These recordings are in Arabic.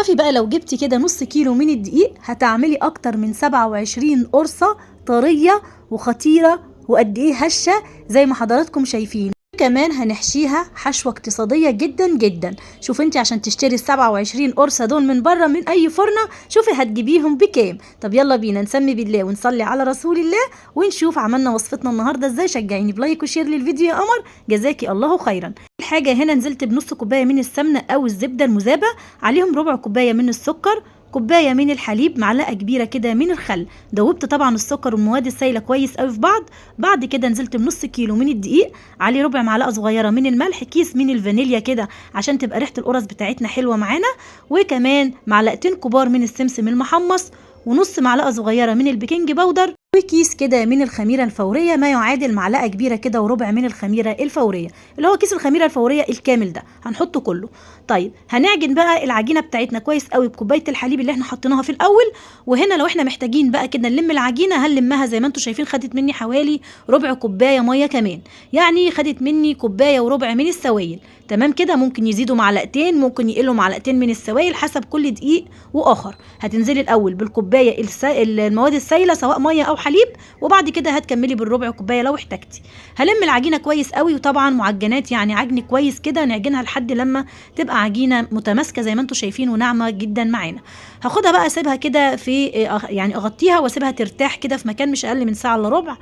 شوفي بقى لو جبتي كده نص كيلو من الدقيق هتعملي اكتر من 27 قرصة طرية وخطيرة وقد ايه هشة زي ما حضراتكم شايفين. كمان هنحشيها حشوة اقتصادية جدا جدا. شوف انت عشان تشتري ال27 قرصة دول من بره من اي فرنة شوفي هتجيبيهم بكام. طب يلا بينا نسمي بالله ونصلي على رسول الله ونشوف عملنا وصفتنا النهاردة ازاي. شجعيني بلايك وشير للفيديو يا قمر، جزاكي الله خيرا. الحاجة هنا نزلت بنص كوباية من السمنة او الزبدة المذابة، عليهم ربع كوباية من السكر، كوبايه من الحليب، معلقه كبيره كده من الخل. دوبت طبعا السكر والمواد السائله كويس قوي في بعض. بعد كده نزلت بنص كيلو من الدقيق، عليه ربع معلقه صغيره من الملح، كيس من الفانيليا كده عشان تبقى ريحه القرص بتاعتنا حلوه معانا، وكمان معلقتين كبار من السمسم المحمص، ونص معلقه صغيره من البيكنج باودر، وكيس كده من الخميره الفوريه ما يعادل معلقه كبيره كده وربع من الخميره الفوريه، اللي هو كيس الخميره الفوريه الكامل ده هنحطه كله. طيب هنعجن بقى العجينه بتاعتنا كويس قوي بكوبايه الحليب اللي احنا حطيناها في الاول. وهنا لو احنا محتاجين بقى كده نلم العجينه هنلمها زي ما انتم شايفين. خدت مني حوالي ربع كوبايه ميه كمان، يعني خدت مني كوبايه وربع من السوائل. تمام كده، ممكن يزيدوا معلقتين، ممكن يقلوا معلقتين من السوائل حسب كل دقيق واخر. هتنزلي الاول بالكوبايه المواد السائله سواء ميه او حليب، وبعد كده هتكملي بالربع كوبايه لو احتجتي. هلم العجينه كويس قوي، وطبعا معجنات يعني عجن كويس كده نعجنها لحد لما تبقى عجينه متماسكه زي ما انتم شايفين وناعمه جدا معانا. هاخدها بقى اسيبها كده في يعني اغطيها واسيبها ترتاح كده في مكان مش اقل من ساعه الا ربع،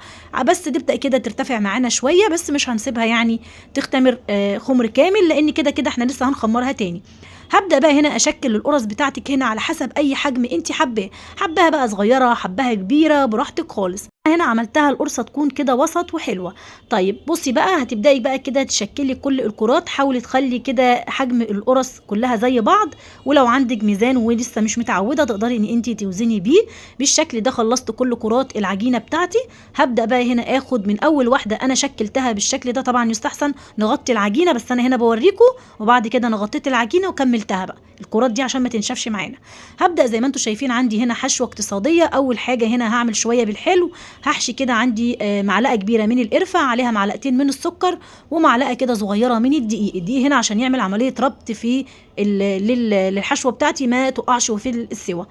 بس تبدا كده ترتفع معانا شويه، بس مش هنسيبها يعني تختمر خمر كامل لان كده كده احنا لسه هنخمرها تاني. هبدا بقى هنا اشكل القرص بتاعتك هنا على حسب اي حجم انت حباه، حباها بقى صغيره حباها كبيره براحتك خالص. هنا عملتها القرصه تكون كده وسط وحلوه. طيب بصي بقى هتبداي بقى كده تشكلي كل الكرات، حاولي تخلي كده حجم القرص كلها زي بعض، ولو عندك ميزان ولسه مش متعوده تقدري ان انت توزني بيه بالشكل ده. خلصت كل كرات العجينه بتاعتي. هبدا بقى هنا اخد من اول واحده انا شكلتها بالشكل ده. طبعا يستحسن نغطي العجينه، بس انا هنا بوريكم. وبعد كده انا غطيت العجينه وكملتها بقى الكرات دي عشان ما تنشفش معانا. هبدا زي ما انتم شايفين عندي هنا حشوه اقتصاديه. اول حاجه هنا هعمل شويه بالحلو، هحشي كده عندي معلقه كبيره من القرفه، عليها معلقتين من السكر، ومعلقه كده صغيره من الدقيق. الدقيق هنا عشان يعمل عمليه ربط في للحشوه بتاعتي ما تقعش في السوا.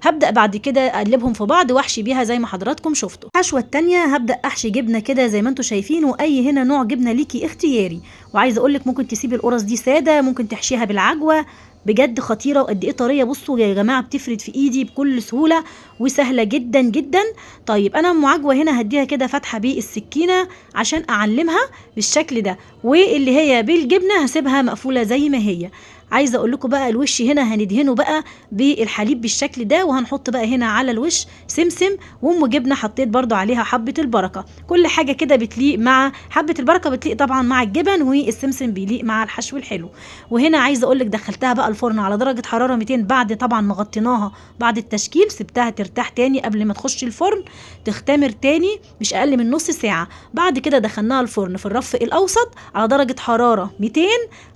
هبدا بعد كده اقلبهم في بعض واحشي بيها زي ما حضراتكم شفتوا. الحشوه التانية هبدا احشي جبنه كده زي ما انتم شايفين، واي هنا نوع جبنه ليكي اختياري. وعايزه اقول لك ممكن تسيبي القرص دي ساده، ممكن تحشيها بالعجوه. بجد خطيره وقد ايه طريه. بصوا يا جماعه بتفرد في ايدي بكل سهوله وسهله جدا جدا. طيب انا ام عجوه هنا هديها كده فتحه بالسكينه عشان اعلمها بالشكل ده، واللي هي بالجبنه هسيبها مقفوله زي ما هي. عايزه اقول لكم بقى الوش هنا هندهنه بقى بالحليب بالشكل ده، وهنحط بقى هنا على الوش سمسم وام جبنه حطيت برضو عليها حبه البركه. كل حاجه كده بتليق مع حبه البركه، بتليق طبعا مع الجبن، والسمسم بيليق مع الحشو الحلو. وهنا عايزه اقول لك دخلتها بقى الفرن على درجه حراره 200 بعد طبعا ما غطيناها بعد التشكيل. سبتها ترتاح تاني قبل ما تخش الفرن تختمر تاني مش اقل من نص ساعه. بعد كده دخلناها الفرن في الرف الاوسط على درجه حراره 200.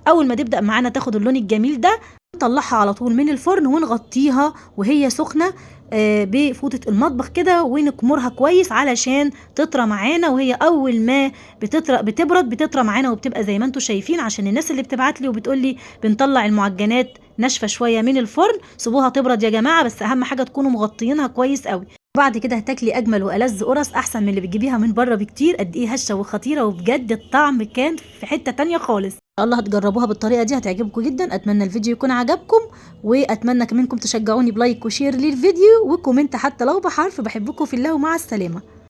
اول ما تبدا معانا تاخد اللون الجميل ده نطلعها على طول من الفرن ونغطيها وهي سخنه بفوطه المطبخ كده، ونكمرها كويس علشان تطرى معانا. وهي اول ما بتطرى معانا وبتبقى زي ما انتم شايفين. عشان الناس اللي بتبعت لي وبتقول لي بنطلع المعجنات ناشفه شويه من الفرن، سيبوها تبرد يا جماعه، بس اهم حاجه تكونوا مغطيينها كويس قوي. بعد كده هتاكلي اجمل والذ قرص احسن من اللي بتجيبيها من بره بكتير. قد ايه هشه وخطيره، وبجد الطعم كان في حته تانية خالص. ان شاء الله هتجربوها بالطريقه دي هتعجبكم جدا. اتمنى الفيديو يكون عجبكم، واتمنى كمان تشجعوني بلايك وشير للفيديو وكومنت حتى لو بحرف. بحبكم في الله ومع السلامه.